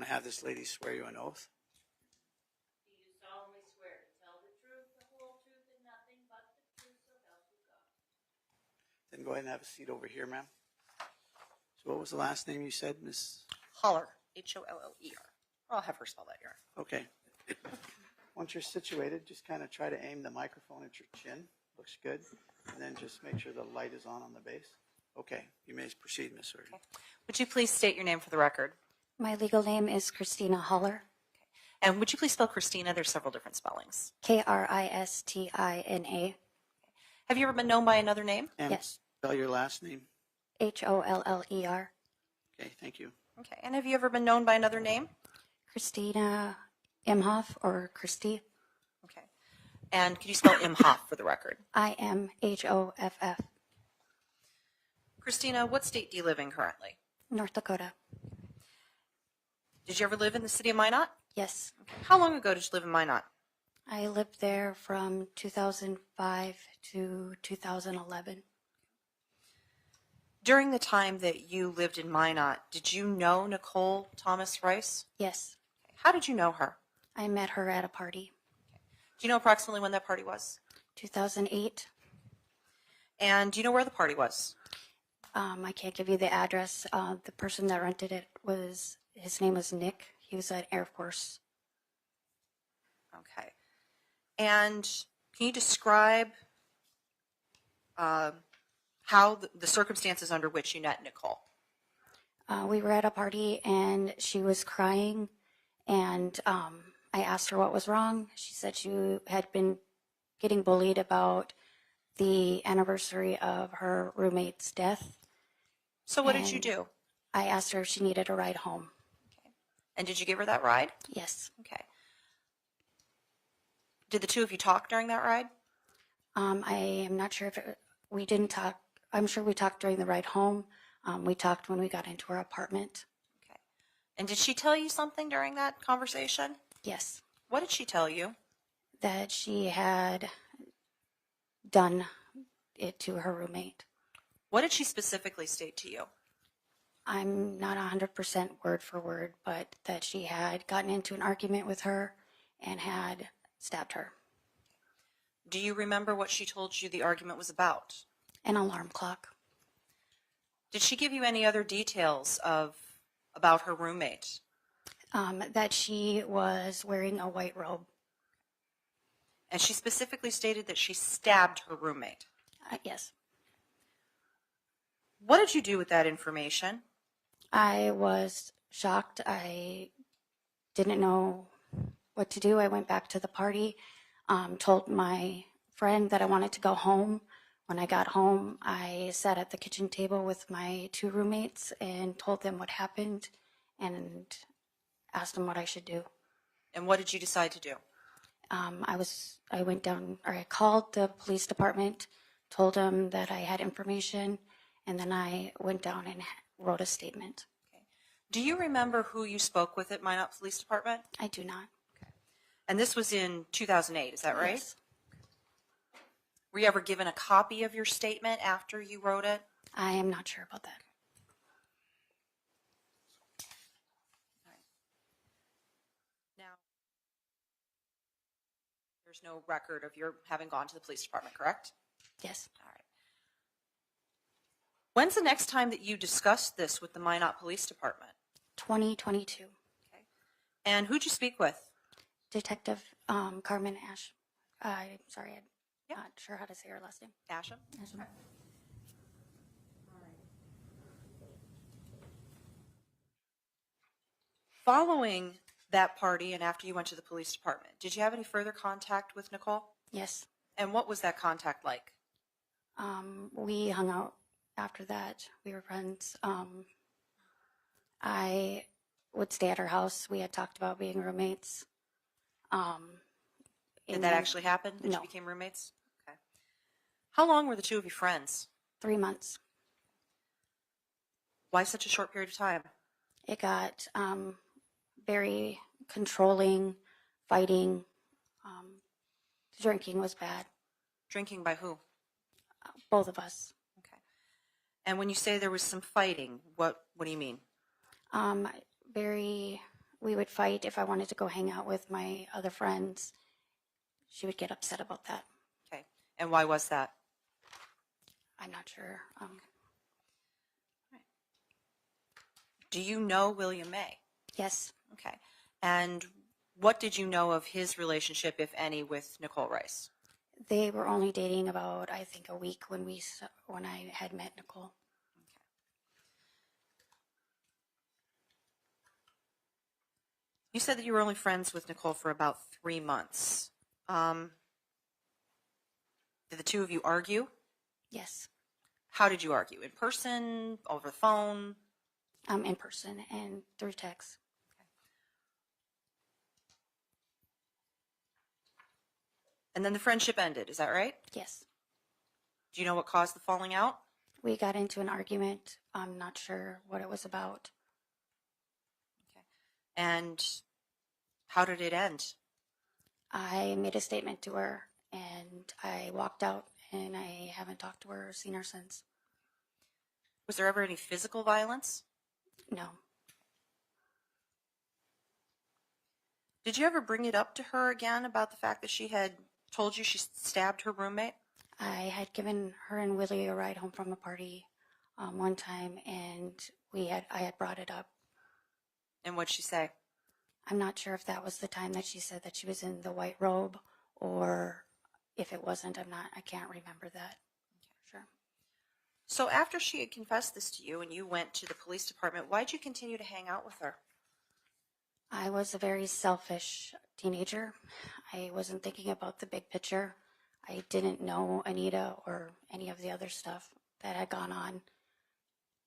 to have this lady swear you an oath? Do you solemnly swear to tell the truth, the whole truth, and nothing but the truth, so help you God? Then go ahead and have a seat over here, ma'am. So what was the last name you said, Miss? Holler, H-O-L-L-E-R. I'll have her spell that here. Okay. Once you're situated, just kind of try to aim the microphone at your chin. Looks good. And then just make sure the light is on the base. Okay. You may proceed, Miss Surgeon. Okay. Would you please state your name for the record? My legal name is Christina Holler. And would you please spell Christina? There's several different spellings. Kristina. Have you ever been known by another name? And Yes. spell your last name. Holler. Okay, thank you. Okay. And have you ever been known by another name? Christina Imhoff or Christy. Okay. And could you spell Imhoff for the record? Imhoff. Christina, what state do you live in currently? North Dakota. Did you ever live in the city of Minot? Yes. Okay. How long ago did you live in Minot? I lived there from 2005 to 2011. During the time that you lived in Minot, did you know Nichole Thomas Rice? Yes. How did you know her? I met her at a party. Do you know approximately when that party was? 2008. And do you know where the party was? I can't give you the address. The person that rented it his name was Nick. He was at Air Force. Okay. And can you describe how the circumstances under which you met Nichole? We were at a party and she was crying, and I asked her what was wrong. She said she had been getting bullied about the anniversary of her roommate's death. So what did you do? I asked her if she needed a ride home. Okay. And did you give her that ride? Yes. Okay. Did the two of you talk during that ride? I am not sure if we didn't talk. I'm sure we talked during the ride home. We talked when we got into her apartment. Okay. And did she tell you something during that conversation? Yes. What did she tell you? That she had done it to her roommate. What did she specifically state to you? I'm not 100% word for word, but that she had gotten into an argument with her and had stabbed her. Do you remember what she told you the argument was about? An alarm clock. Did she give you any other details about her roommate? That she was wearing a white robe. And she specifically stated that she stabbed her roommate. Yes. What did you do with that information? I was shocked. I didn't know what to do. I went back to the party, told my friend that I wanted to go home. When I got home, I sat at the kitchen table with my two roommates and told them what happened and asked them what I should do. And what did you decide to do? I went down, or I called the police department, told them that I had information, and then I went down and wrote a statement. Okay. Do you remember who you spoke with at Minot Police Department? I do not. Okay. And this was in 2008, is that right? Yes. Were you ever given a copy of your statement after you wrote it? I am not sure about that. Now, there's no record of your having gone to the police department, correct? Yes. All right. When's the next time that you discussed this with the Minot Police Department? 2022. Okay. And who'd you speak with? Detective Carmen Ash. I'm sorry, I'm not sure how to say her last name. Asham? Asham. Okay. Following that party and after you went to the police department, did you have any further contact with Nichole? Yes. And what was that contact like? We hung out after that. We were friends. I would stay at her house. We had talked about being roommates. Did that actually happen? That No. you became roommates? Okay. How long were the two of you friends? 3 months. Why such a short period of time? It got very controlling, fighting. Drinking was bad. Drinking by who? Both of us. Okay. And when you say there was some fighting, what do you mean? we would fight if I wanted to go hang out with my other friends. She would get upset about that. Okay. And why was that? I'm not sure. Do you know William May? Yes, Okay. And what did you know of his relationship, if any, with Nichole Rice? they were only dating about, I think, a week when I had met Nichole. You said that you were only friends with Nichole for about 3 months. Did the two of you argue? Yes, How did you argue? In person? Over the phone? in person and through text. And then the friendship ended, is that right? Yes, Do you know what caused the falling out? we got into an argument. I'm not sure what it was about. Okay. And how did it end? I made a statement to her and I walked out, and I haven't talked to her or seen her since. Was there ever any physical violence? No, Did you ever bring it up to her again about the fact that she had told you she stabbed her roommate? I had given her and Willie a ride home from a party one time, and I had brought it up. And what'd she say? I'm not sure if that was the time that she said that she was in the white robe, or if it wasn't. I can't remember that. Sure. So after she had confessed this to you and you went to the police department, why'd you continue to hang out with her? I was a very selfish teenager. I wasn't thinking about the big picture. I didn't know Anita or any of the other stuff that had gone on.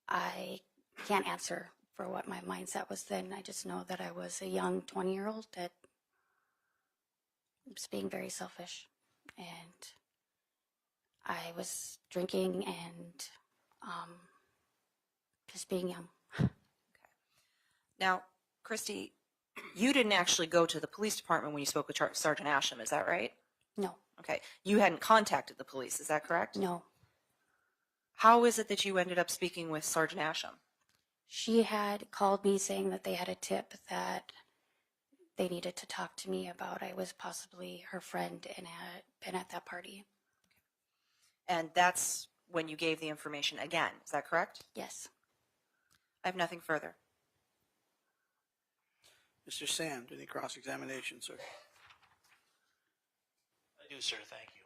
I can't answer for what my mindset was then. I just know that I was a young 20-year-old that was being very selfish. And I was drinking and just being young. Now, Christy, you didn't actually go to the police department when you spoke with Sergeant Asham, is that right? No, Okay. You hadn't contacted the police, is that correct? no. How is it that you ended up speaking with Sergeant Asham? She had called me saying that they had a tip that they needed to talk to me about. I was possibly her friend and had been at that party. And that's when you gave the information again, is that correct? Yes. I have nothing further. Mr. Sand, any cross-examination, sir? I do, sir. Thank you.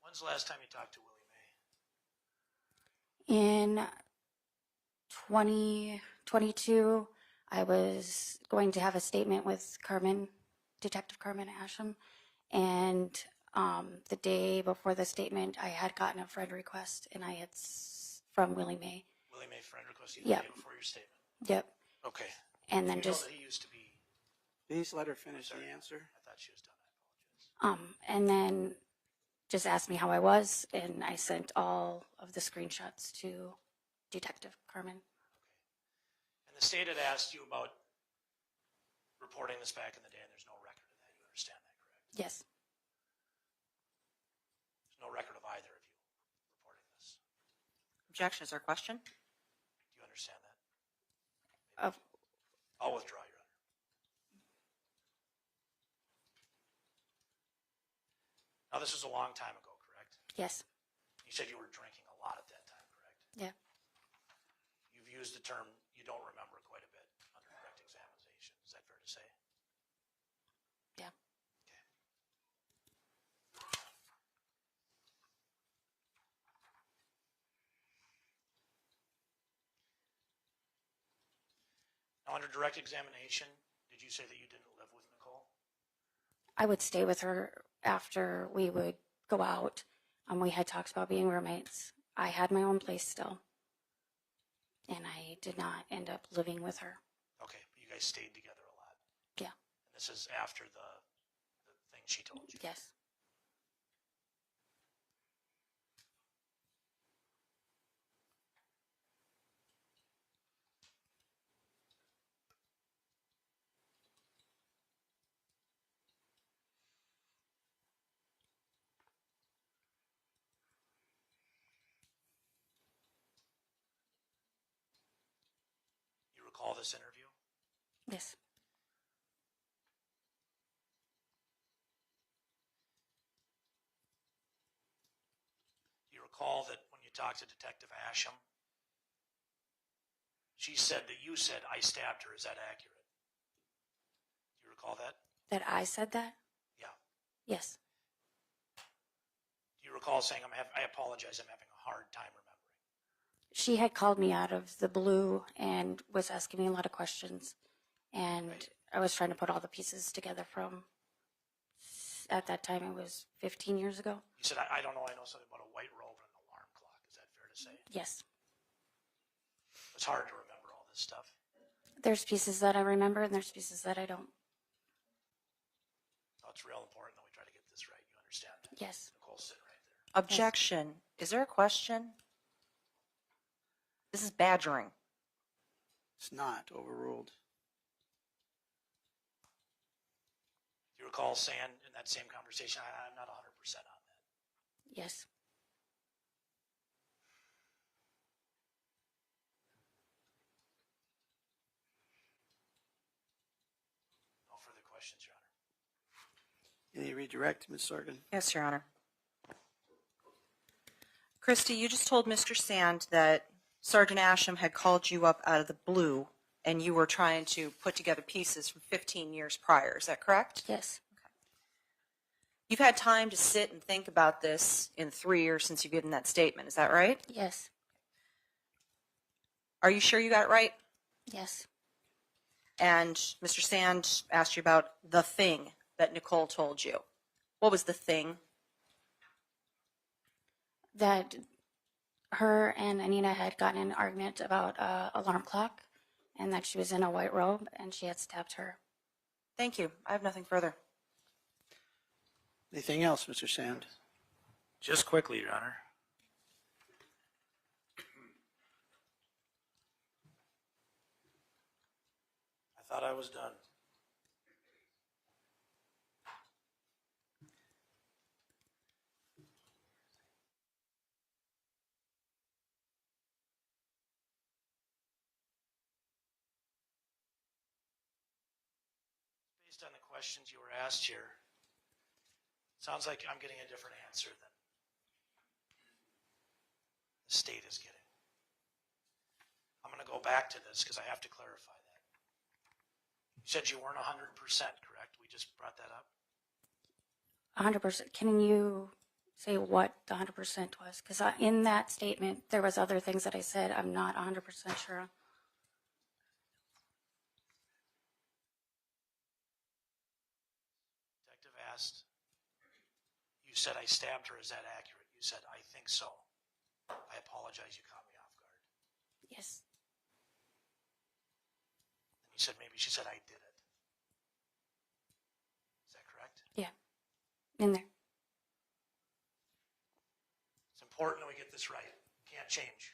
When's the last time you talked to Willie May? In 2022, I was going to have a statement with Detective Carmen Asham, and the day before the statement, I had gotten a friend request, and I had from Willie May. Willie May friend requested Yep. the day before your statement. Yep. Okay. And then You know just that he used to be. Please let her finish the answer. I thought she was done. I apologize. and then just asked me how I was, and I sent all of the screenshots to Detective Carmen. And the state had asked you about reporting this back in the day, and there's no record of that. You understand that, correct? Yes. There's no record of either of you reporting this. Objection, is there a question? Do you understand that? Of I'll withdraw, Your Honor. Now, this was a long time ago, correct? yes. You said you were drinking a lot at that time, correct? Yeah. You've used the term you don't remember quite a bit under direct examination. Is that fair to say? Yeah. Okay. Now, under direct examination, did you say that you didn't live with Nichole? I would stay with her after we would go out. We had talks about being roommates. I had my own place still, and I did not end up living with her. Okay, but you guys stayed together a lot. Yeah. And this is after the thing she told you. Yes. recall this interview? Yes. Do you recall that when you talked to Detective Asham, she said that you said, I stabbed her. Is that accurate? Do you recall that? That I said that? Yeah. Yes. Do you recall saying, I apologize, I'm having a hard time remembering? She had called me out of the blue and was asking me a lot of questions. And Right. I was trying to put all the pieces together from, at that time, it was 15 years ago. You said, I don't know, I know something about a white robe and an alarm clock. Is that fair to say? Yes. It's hard to remember all this stuff. There's pieces that I remember and there's pieces that I don't. So it's real important that we try to get this right. You understand that? Yes. Nicole's sitting right there. Objection. Is there a question? This is badgering. It's not overruled. Do you recall saying in that same conversation, I'm not 100% on that? Yes. No further questions, Your Honor. Any redirect, Ms. Sorgan? Yes, Your Honor. Christy, you just told Mr. Sand that Sergeant Asham had called you up out of the blue and you were trying to put together pieces from 15 years prior. Is that correct? Yes. You've had time to sit and think about this in 3 years since you've given that statement. Is that right? Yes. Are you sure you got it right? Yes. And Mr. Sand asked you about the thing that Nichole told you. What was the thing? That her and Anita had gotten in an argument about alarm clock and that she was in a white robe and she had stabbed her. Thank you. I have nothing further. Anything else, Mr. Sand? Just quickly, Your Honor. I thought I was done. Based on the questions you were asked here, sounds like I'm getting a different answer than the state is getting. I'm going to go back to this because I have to clarify that. You said you weren't 100%, correct? We just brought that up. 100%. Can you say what the 100% was? Because in that statement, there was other things that I said I'm not 100% sure on. Detective asked, you said I stabbed her. Is that accurate? You said, I think so. I apologize. You caught me off guard. Yes. And you said maybe she said I did it. Is that correct? Yeah. In there. It's important that we get this right. Can't change.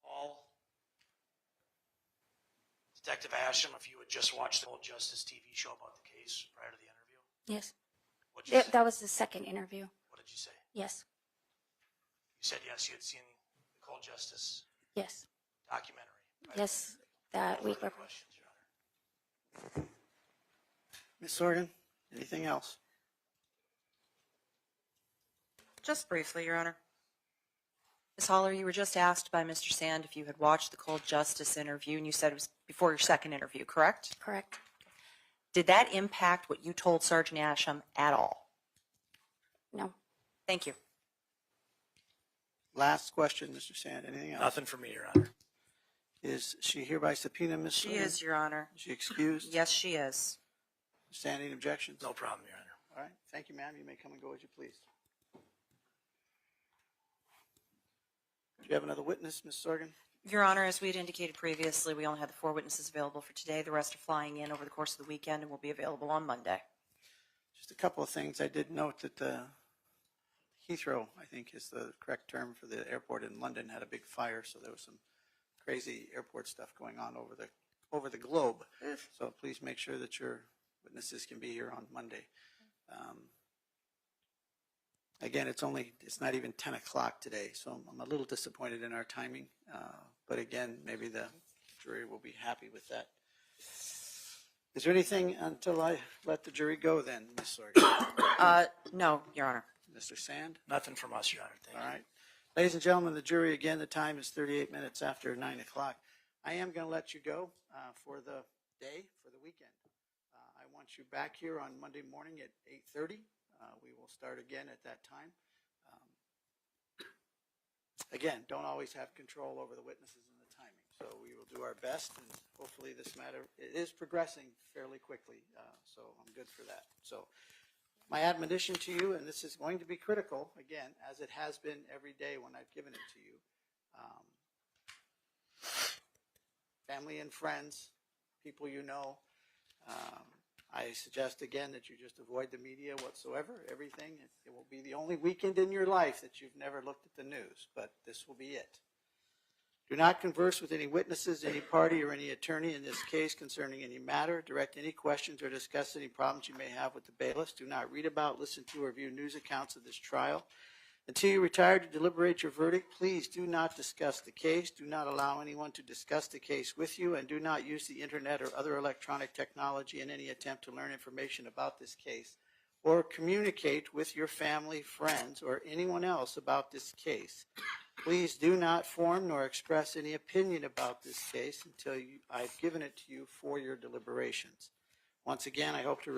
All Detective Asham, if you had just watched the old Justice TV show about the case prior to the interview, Yes. what'd you say? That was the second interview. What did you say? Yes. You said yes, you had seen the Cold Justice Yes. documentary. Right? Yes. That No week. further questions, Your Honor. Ms. Sorgan, anything else? Just briefly, Your Honor. Ms. Holler, you were just asked by Mr. Sand if you had watched the Cold Justice interview, and you said it was before your second interview, correct? Correct. Did that impact what you told Sergeant Asham at all? No. Thank you. Last question, Mr. Sand. Anything else? Nothing for me, Your Honor. Is she hereby subpoenaed, Ms. She Sorgan? is, Your Honor. Is she excused? Yes, she is. Standing objections? No problem, Your Honor. All right. Thank you, ma'am. You may come and go as you please. Do you have another witness, Ms. Sorgan? Your Honor, as we had indicated previously, we only had the 4 witnesses available for today. The rest are flying in over the course of the weekend and will be available on Monday. Just a couple of things. I did note that Heathrow, I think is the correct term for the airport in London, had a big fire, so there was some crazy airport stuff going on over the globe. So please make sure that your witnesses can be here on Monday. Again, it's not even 10 o'clock today, so I'm a little disappointed in our timing. But again, maybe the jury will be happy with that. Is there anything until I let the jury go then, Ms. Sorgan? No, Your Honor. Mr. Sand? Nothing from us, Your Honor. Thank All you. right. Ladies and gentlemen, the jury, again, the time is 38 minutes after 9 o'clock. I am going to let you go for the day, for the weekend. I want you back here on Monday morning at 8:30. We will start again at that time. Again, don't always have control over the witnesses and the timing, so we will do our best, and hopefully this matter, it is progressing fairly quickly, so I'm good for that. So my admonition to you, and this is going to be critical, again, as it has been every day when I've given it to you, family and friends, people you know, I suggest again that you just avoid the media whatsoever, everything. It will be the only weekend in your life that you've never looked at the news, but this will be it. Do not converse with any witnesses, any party, or any attorney in this case concerning any matter. Direct any questions or discuss any problems you may have with the bailiffs. Do not read about, listen to, or view news accounts of this trial. Until you retire to deliberate your verdict, please do not discuss the case. Do not allow anyone to discuss the case with you, and do not use the internet or other electronic technology in any attempt to learn information about this case or communicate with your family, friends, or anyone else about this case. Please do not form nor express any opinion about this case until I've given it to you for your deliberations. Once again, I hope to